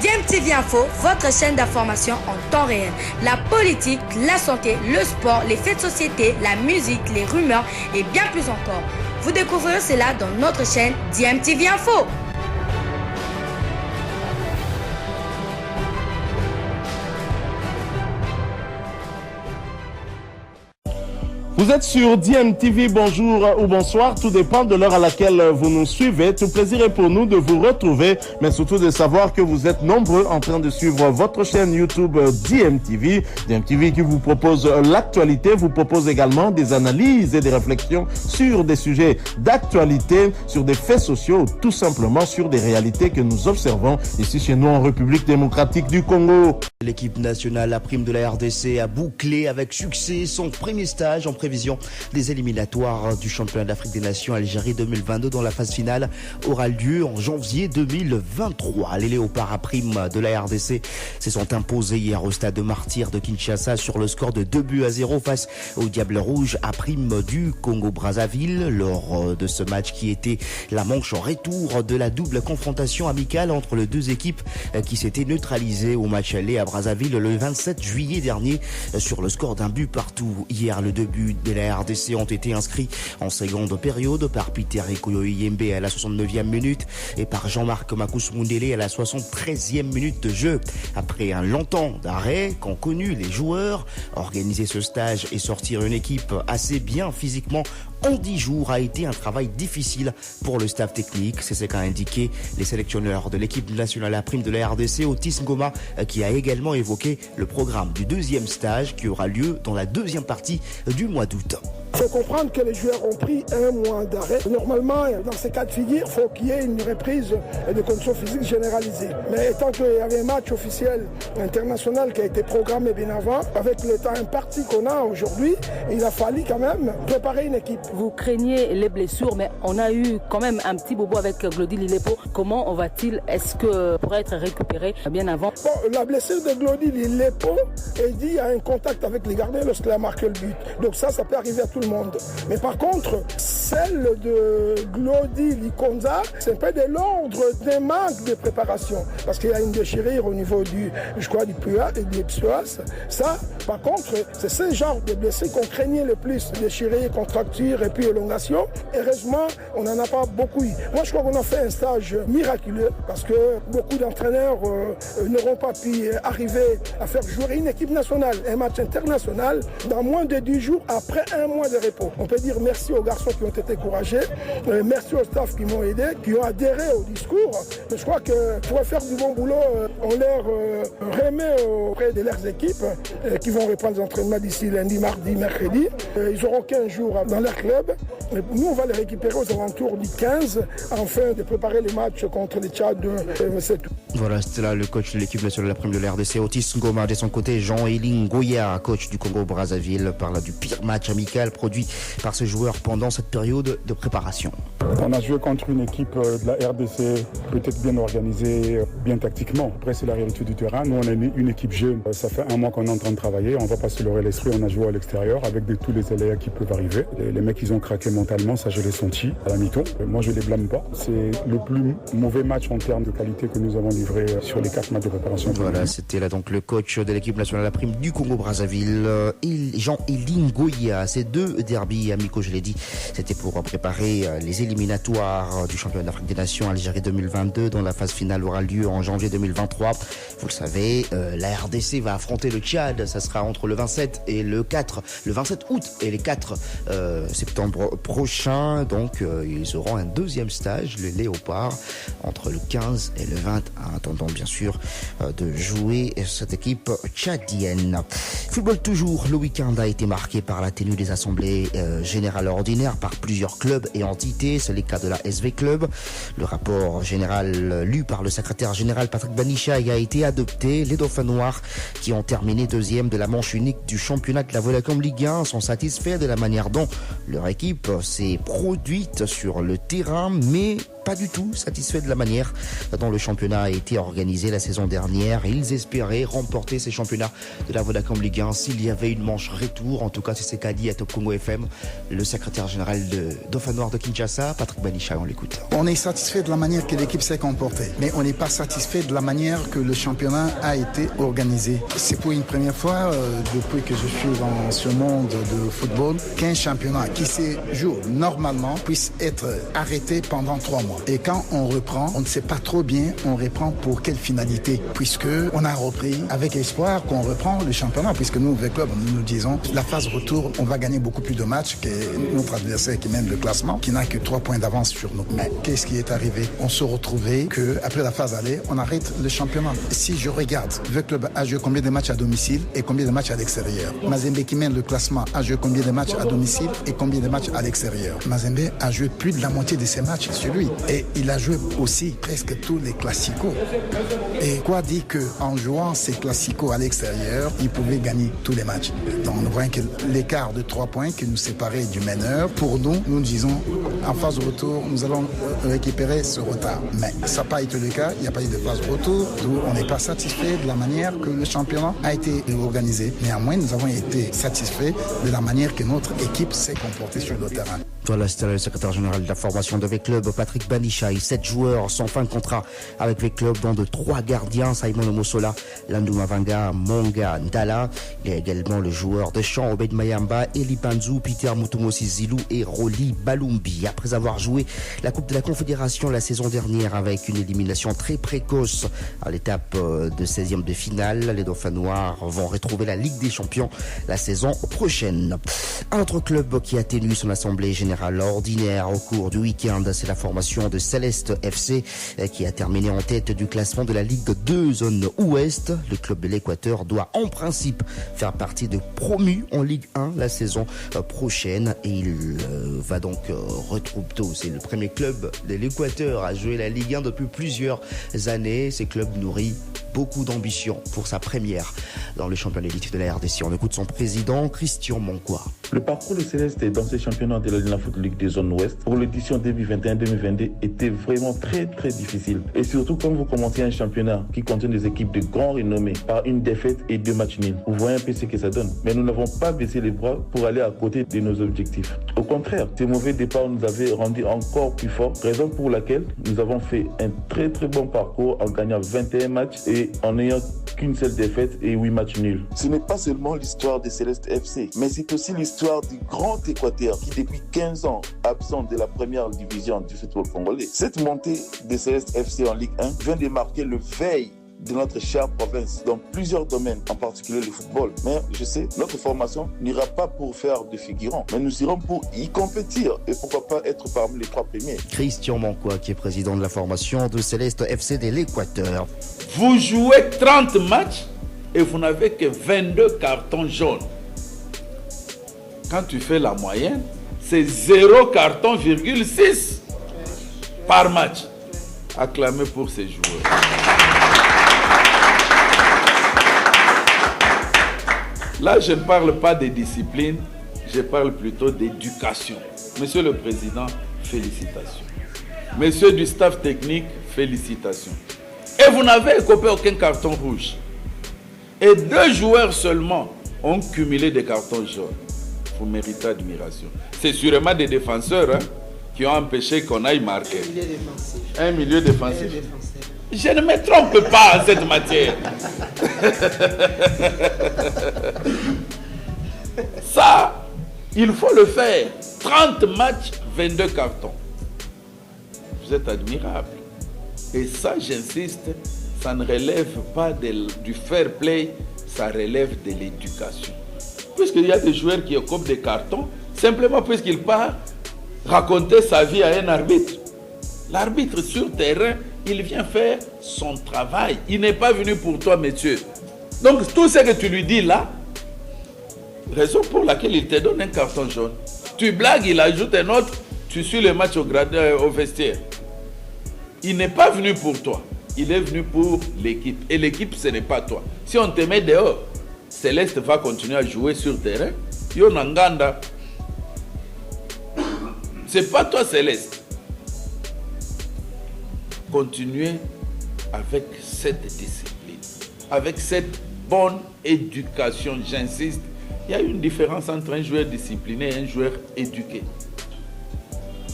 DMTV Info, votre chaîne d'information en temps réel. La politique, la santé, le sport, les faits de société, la musique, les rumeurs et bien plus encore. Vous découvrirez cela dans notre chaîne DMTV Info. Vous êtes sur DMTV, bonjour ou bonsoir, tout dépend de l'heure à laquelle vous nous suivez. Tout plaisir est pour nous de vous retrouver, mais surtout de savoir que vous êtes nombreux en train de suivre votre chaîne YouTube DMTV. DMTV qui vous propose l'actualité, vous propose également des analyses et des réflexions sur des sujets d'actualité, sur des faits sociaux, tout simplement sur des réalités que nous observons ici chez nous en République démocratique du Congo. L'équipe nationale, la prime de la RDC, a bouclé avec succès son premier stage en prévision des éliminatoires du championnat d'Afrique des Nations Algérie 2022 dont la phase finale aura lieu en janvier 2023. Les léopards à prime de la RDC se sont imposés hier au stade Martyr de Kinshasa sur le score de 2-0 face aux Diables Rouges à prime du Congo-Brazzaville lors de ce match qui était la manche en retour de la double confrontation amicale entre les deux équipes qui s'étaient neutralisées au match aller à Brazzaville le 27 juillet dernier sur le score d'un but partout. Hier, les deux buts de la RDC ont été inscrits en seconde période par Peter Ikoyo-Yembe à la 69e minute et par Jean-Marc Makus Mundele à la 73e minute de jeu. Après un long temps d'arrêt qu'ont connu les joueurs, organiser ce stage et sortir une équipe assez bien physiquement en 10 jours a été un travail difficile pour le staff technique. C'est ce qu'a indiqué les sélectionneurs de l'équipe nationale à prime de la RDC, Otis Ngoma, qui a également évoqué le programme du deuxième stage qui aura lieu dans la deuxième partie du mois d'août. Il faut comprendre que les joueurs ont pris un mois d'arrêt. Normalement, dans ces cas de figure, il faut qu'il y ait une reprise de conditions physiques généralisées. Mais étant qu'il y avait un match officiel international qui a été programmé bien avant, avec le temps imparti qu'on a aujourd'hui, il a fallu quand même préparer une équipe. Vous craignez les blessures, mais on a eu quand même un petit bobo avec Glody Lilepo. Comment on va-t-il, est-ce que pourrait être récupéré bien avant? Bon, la blessure de Glody Lilepo est due à un contact avec les gardiens lorsqu'il a marqué le but. Donc ça peut arriver à tout le monde. Mais par contre, celle de Glody Likonza, c'est un peu de l'ordre d'un manque de préparation. Parce qu'il y a une déchirure au niveau du psoas. Ça, par contre, c'est ce genre de blessures qu'on craignait le plus. Déchirure, contracture et puis élongation. Heureusement, on n'en a pas beaucoup eu. Moi, je crois qu'on a fait un stage miraculeux parce que beaucoup d'entraîneurs n'auront pas pu arriver à faire jouer une équipe nationale, un match international, dans moins de 10 jours après un mois de repos. On peut dire merci aux garçons qui ont été courageux, merci aux staffs qui m'ont aidé, qui ont adhéré au discours. Je crois que pour faire du bon boulot, on leur remet auprès de leurs équipes qui vont reprendre les entraînements d'ici lundi, mardi, mercredi. Ils auront 15 jours dans leur club. Nous, on va les récupérer aux alentours du 15 afin de préparer les matchs contre les Tchad de 27 août. Voilà, c'était là le coach de l'équipe nationale de la prime de la RDC, Otis Ngoma. De son côté, Jean-Élie Ngoya, coach du Congo-Brazzaville, parle du pire match amical produit par ce joueur pendant cette période de préparation. On a joué contre une équipe de la RDC peut-être bien organisée, bien tactiquement. Après, c'est la réalité du terrain. Nous, on est une équipe jeune. Ça fait un mois qu'on est en train de travailler. On ne va pas se leurrer l'esprit. On a joué à l'extérieur avec tous les aléas qui peuvent arriver. Les mecs, ils ont craqué mentalement. Ça, je l'ai senti à la mi-temps. Moi, je ne les blâme pas. C'est le plus mauvais match en termes de qualité que nous avons livré sur les 4 matchs de préparation. Voilà, c'était là donc le coach de l'équipe nationale de la prime du Congo-Brazzaville, Jean-Élie Ngoya. Ces deux derbys amicaux, je l'ai dit, c'était pour préparer les éliminatoires du championnat d'Afrique des Nations Algérie 2022 dont la phase finale aura lieu en janvier 2023. Vous le savez, la RDC va affronter le Tchad. Ça sera entre le 27 août et les 4 septembre prochains. Donc, ils auront un deuxième stage, les Léopards, entre le 15 et le 20, en attendant bien sûr de jouer cette équipe tchadienne. Football toujours, le week-end a été marqué par la tenue des assemblées générales ordinaires par plusieurs clubs et entités. C'est le cas de la SV Club. Le rapport général lu par le secrétaire général Patrick Banichai a été adopté. Les Dauphins Noirs, qui ont terminé deuxième de la manche unique du championnat de la Vodacom Ligue 1, sont satisfaits de la manière dont leur équipe s'est produite sur le terrain, mais pas du tout satisfaits de la manière dont le championnat a été organisé la saison dernière. Ils espéraient remporter ces championnats de la Vodacom Ligue 1 s'il y avait une manche retour. En tout cas, c'est ce qu'a dit à Top Congo FM le secrétaire général de Dauphin Noir de Kinshasa, Patrick Banicha. On l'écoute. On est satisfait de la manière que l'équipe s'est comportée, mais on n'est pas satisfait de la manière que le championnat a été organisé. C'est pour une première fois depuis que je suis dans ce monde de football qu'un championnat qui se joue normalement puisse être arrêté pendant 3 mois. Et quand on reprend, on ne sait pas trop bien on reprend pour quelle finalité, puisque on a repris avec espoir qu'on reprend le championnat, puisque nous, avec club, nous disons la phase retour, on va gagner beaucoup plus de matchs que notre adversaire qui mène le classement, qui n'a que 3 points d'avance sur nous. Mais qu'est-ce qui est arrivé? On se retrouvait qu'après la phase aller, on arrête le championnat. Si je regarde, le club a joué combien de matchs à domicile et combien de matchs à l'extérieur? Mazembe qui mène le classement a joué combien de matchs à domicile et combien de matchs à l'extérieur? Mazembe a joué plus de la moitié de ses matchs sur lui. Et il a joué aussi presque tous les classicos. Et quoi dit qu'en jouant ces classicos à l'extérieur, il pouvait gagner tous les matchs. Donc on voit que l'écart de 3 points qui nous séparait du meneur, pour nous disons, en phase retour, nous allons récupérer ce retard. Mais ça n'a pas été le cas, il n'y a pas eu de phase retour, d'où on n'est pas satisfait de la manière que le championnat a été organisé. Néanmoins, nous avons été satisfaits de la manière que notre équipe s'est comportée sur le terrain. Voilà, c'était le secrétaire général de la formation de V-Club, Patrick Banicha. 7 joueurs sans fin de contrat avec V-Club, dont de 3 gardiens, Simon Mosola, Landou Mavanga, Monga Ndala. Il y a également le joueur de champ, Obed Mayamba, Eli Panzou, Peter Mutumosi Zilou et Roli Balumbi. Après avoir joué la Coupe de la Confédération la saison dernière avec une élimination très précoce à l'étape de 16e de finale, les Dauphins Noirs vont retrouver la Ligue des Champions la saison prochaine. Un autre club qui a tenu son assemblée générale ordinaire au cours du week-end, c'est la formation de Céleste FC qui a terminé en tête du classement de la Ligue 2 zone ouest. Le club de l'Équateur doit en principe faire partie de promus en Ligue 1 la saison prochaine et il va donc retrouver, c'est le premier club de l'Équateur à jouer la Ligue 1 depuis plusieurs années. Ce club nourrit beaucoup d'ambition pour sa première dans le championnat d'élite de la RDC. On écoute son président, Christian Moncois. Le parcours de Céleste dans ces championnats de la Foot League des zones ouest pour l'édition 2021-2022 était vraiment très difficile. Et surtout quand vous commencez un championnat qui contient des équipes de grand renommée par une défaite et 2 matchs nuls. Vous voyez un peu ce que ça donne. Mais nous n'avons pas baissé les bras pour aller à côté de nos objectifs. Au contraire, ces mauvais départs nous avaient rendu encore plus forts, raison pour laquelle nous avons fait un très bon parcours en gagnant 21 matchs et en n'ayant qu'une seule défaite et 8 matchs nuls. Ce n'est pas seulement l'histoire de Céleste FC, mais c'est aussi l'histoire du Grand Équateur qui depuis 15 ans absent de la première division du football congolais. Cette montée de Céleste FC en Ligue 1 vient de marquer le veille de notre chère province dans plusieurs domaines, en particulier le football. Mais je sais, notre formation n'ira pas pour faire de figurants, mais nous irons pour y compétir et pourquoi pas être parmi les 3 premiers. Christian Mancois, qui est président de la formation de Céleste FC de l'Équateur. Vous jouez 30 matchs et vous n'avez que 22 cartons jaunes. Quand tu fais la moyenne, c'est 0 carton,6 par match. Acclamez pour ces joueurs. Là, je ne parle pas de discipline, je parle plutôt d'éducation. Monsieur le Président, félicitations. Messieurs du staff technique, félicitations. Et vous n'avez écopé aucun carton rouge. Et 2 joueurs seulement ont cumulé des cartons jaunes. Vous méritez admiration. C'est sûrement des défenseurs qui ont empêché qu'on aille marquer. Un milieu défensif. Je ne me trompe pas en cette matière. Ça, il faut le faire. 30 matchs, 22 cartons. Vous êtes admirable. Et ça, j'insiste, ça ne relève pas du fair play, ça relève de l'éducation. Puisqu'il y a des joueurs qui occupent des cartons, simplement puisqu'il part raconter sa vie à un arbitre. L'arbitre sur terrain, il vient faire son travail. Il n'est pas venu pour toi, monsieur. Donc, tout ce que tu lui dis là, raison pour laquelle il te donne un carton jaune. Tu blagues, il ajoute un autre, tu suis le match au vestiaire. Il n'est pas venu pour toi. Il est venu pour l'équipe. Et l'équipe, ce n'est pas toi. Si on te met dehors, Céleste va continuer à jouer sur terrain. Yo Nanganda. C'est pas toi, Céleste. continuer avec cette discipline, avec cette bonne éducation. J'insiste, il y a une différence entre un joueur discipliné et un joueur éduqué.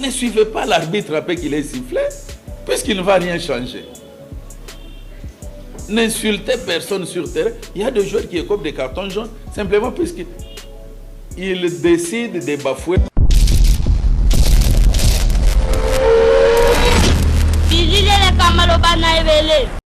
Ne suivez pas l'arbitre après qu'il ait sifflé, puisqu'il ne va rien changer. N'insultez personne sur terrain. Il y a des joueurs qui écopent des cartons jaunes simplement puisqu'ils décident de bafouer.